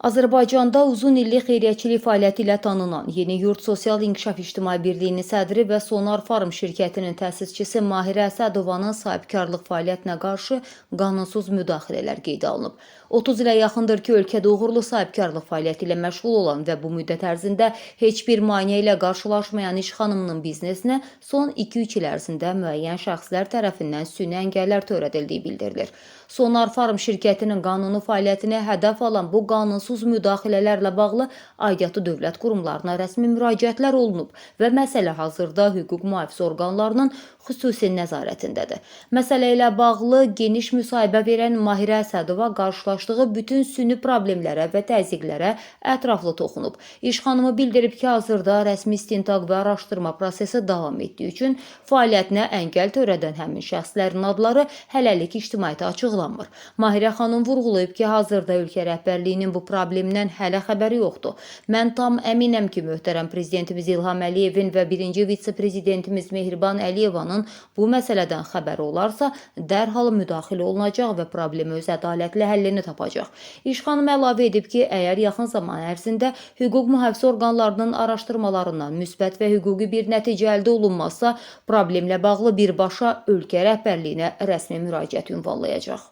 Azərbaycanda uzun illik xeyriyyəçilik fəaliyyəti ilə tanınan Yeni Yurt Sosial İnkişaf İctimai Birliyinin sədri və Sonar Farm şirkətinin təsisçisi Mahirə Əsədovanın sahibkarlıq fəaliyyətinə qarşı qanunsuz müdaxilələr qeydə alınıb. 30 ilə yaxındır ki, ölkədə uğurlu sahibkarlıq fəaliyyəti ilə məşğul olan və bu müddət ərzində heç bir maneə ilə qarşılaşmayan iş xanımının biznesinə son 2-3 il ərzində müəyyən şəxslər tərəfindən süni əngəllər törədildiyi bildirilir. Sonar Farm şirkətinin qanuni fəaliyyətinə hədəf alan bu qanunsuz müdaxilələrlə bağlı aidiyyatı dövlət qurumlarına rəsmi müraciətlər olunub və məsələ hazırda hüquq mühafizə orqanlarının xüsusi nəzarətindədir. Məsələ ilə bağlı geniş müsahibə verən Mahirə Əsədova qarşılaşdığı bütün süni problemlərə və təzyiqlərə ətraflı toxunub. İş xanımı bildirib ki, hazırda rəsmi istintaq və araşdırma prosesi davam etdiyi üçün fəaliyyətinə əngəl törədən həmin şəxslərin adları hələlik ictimaiyyətə açıqlanmır. Mahirə xanım vurğulayıb ki, hazırda ölkə rəhbərliyinin bu problemdən hələ xəbəri yoxdur. Mən tam əminəm ki, möhtərəm prezidentimiz İlham Əliyevin və birinci vitse-prezidentimiz Mehriban Əliyevanın bu məsələdən xəbəri olarsa, dərhal müdaxilə olunacaq və problemi öz ədalətli həllini tapacaq. İş xanım əlavə edib ki, əgər yaxın zaman ərzində hüquq mühafizə orqanlarının araşdırmalarından müsbət və hüquqi bir nəticə əldə olunmazsa, problemlə bağlı birbaşa ölkə rəhbərliyinə rəsmi müraciət ünvanlayacaq.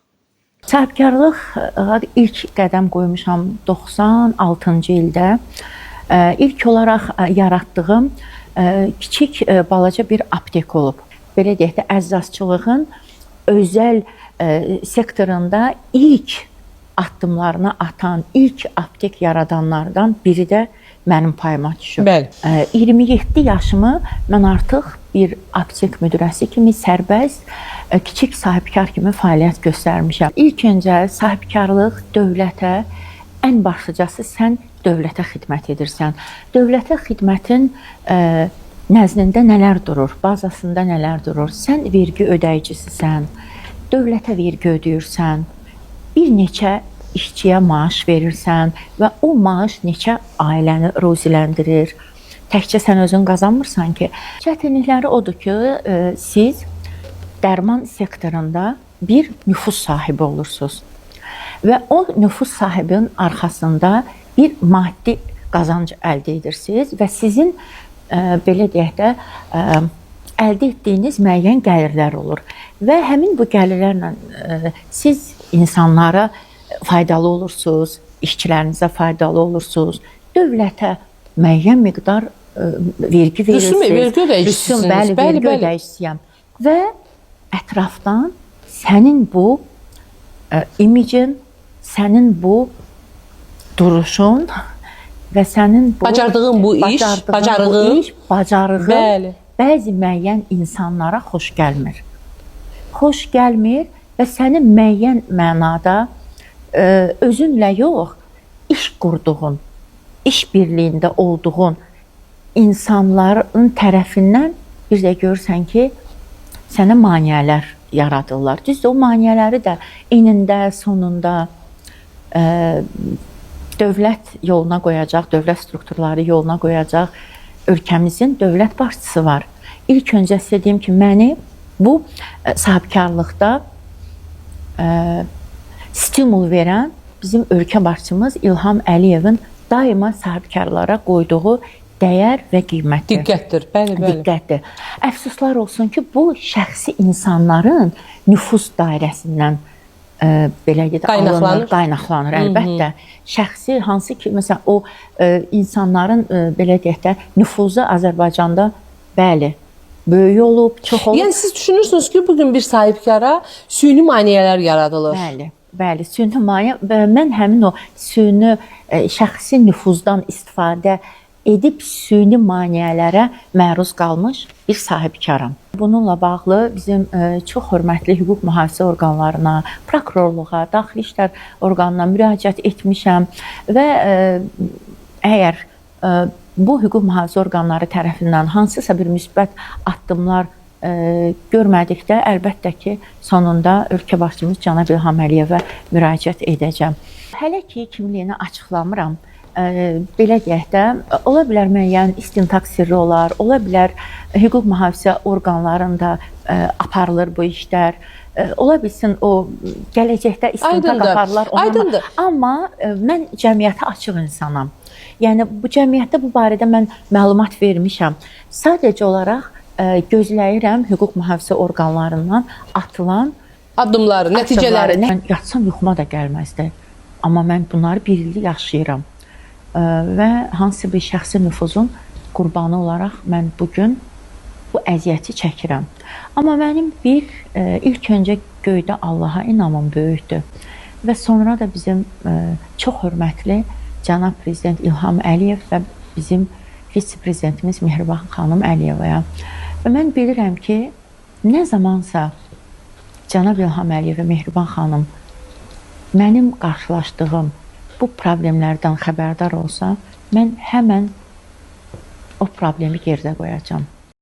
Sahibkarlığa ilk qədəm qoymuşam 96-cı ildə. İlk olaraq yaratdığım kiçik balaca bir aptek olub. Belə deyək də, əzzazçılığın özəl sektorunda ilk addımlarını atan, ilk aptek yaradanlardan biri də mənim payıma düşüb. 27 yaşımı mən artıq bir aptek müdirəsi kimi sərbəst, kiçik sahibkar kimi fəaliyyət göstərmişəm. İlk öncə sahibkarlıq dövlətə, ən başlıcası sən dövlətə xidmət edirsən. Dövlətə xidmətin nəzdində nələr durur, bazasında nələr durur? Sən vergi ödəyicisisən, dövlətə vergi ödəyirsən, bir neçə işçiyə maaş verirsən və o maaş neçə ailəni ruziləndirir. Təkcə sən özün qazanmırsan ki. Çətinlikləri odur ki, siz dərman sektorunda bir nüfuz sahibi olursunuz və o nüfuz sahibinin arxasında bir maddi qazanc əldə edirsiniz və sizin belə deyək də, əldə etdiyiniz müəyyən gəlirlər olur və həmin bu gəlirlərlə siz insanlara faydalı olursunuz, işçilərinizə faydalı olursunuz, dövlətə müəyyən miqdar vergi verirsiniz. Vergi ödəyicisiniz. Bəli, vergi ödəyicisiyəm. Və ətrafdan sənin bu imicin, sənin bu duruşun və sənin bu bacardığın bu iş, bacarığın bəzi müəyyən insanlara xoş gəlmir. Xoş gəlmir və sənin müəyyən mənada özünlə yox, iş qurduğun, iş birliyində olduğun insanların tərəfindən bir də görürsən ki, sənə maneələr yaradırlar. Düzdür, o maneələri də enində, sonunda dövlət yoluna qoyacaq, dövlət strukturları yoluna qoyacaq ölkəmizin dövlət başçısı var. İlk öncə sizə deyim ki, məni bu sahibkarlıqda stimul verən bizim ölkə başçımız İlham Əliyevin daima sahibkarlara qoyduğu dəyər və qiymətdir. Diqqətdir, bəli. Diqqətdir. Əfsuslar olsun ki, bu şəxsi insanların nüfuz dairəsindən belə qaynaqlanır əlbəttə. Şəxsi hansı ki, məsələn, o insanların belə deyək də nüfuzu Azərbaycanda bəli, böyük olub, çox olub. Yəni siz düşünürsünüz ki, bugün bir sahibkara süni maneələr yaradılır. Bəli, süni maneə və mən həmin o süni şəxsi nüfuzdan istifadə edib süni maneələrə məruz qalmış bir sahibkaram. Bununla bağlı bizim çox hörmətli hüquq mühafizə orqanlarına, prokurorluğa, daxili işlər orqanına müraciət etmişəm və əgər bu hüquq mühafizə orqanları tərəfindən hansısa bir müsbət addımlar görmədikdə, əlbəttə ki, sonunda ölkə başçımız cənab İlham Əliyevə müraciət edəcəm. Hələ ki, kimliyini açıqlamıram. Belə deyək də, ola bilər müəyyən istintaq sirri olar, ola bilər hüquq mühafizə orqanlarında aparılır bu işlər. ola bilsin o gələcəkdə istintaq Aydındır, aparırlar ona. aydındır. Amma mən cəmiyyətə açıq insanam. Yəni bu cəmiyyətdə bu barədə mən məlumat vermişəm. Sadəcə olaraq gözləyirəm hüquq mühafizə orqanlarından atılan Addımları, nəticələri. Mən yatsam yuxuma da gəlməzdi. Amma mən bunları bir ildir yaşayıram. Və hansı bir şəxsi nüfuzun qurbanı olaraq mən bugün bu əziyyəti çəkirəm. Amma mənim ilk öncə göydə Allaha inamım böyükdür. Və sonra da bizim çox hörmətli cənab prezident İlham Əliyev və bizim vitse-prezidentimiz Mehriban xanım Əliyevaya. Və mən bilirəm ki, nə zamansa cənab İlham Əliyev və Mehriban xanım mənim qarşılaşdığım bu problemlərdən xəbərdar olsa, mən həmən o problemi geridə qoyacağam.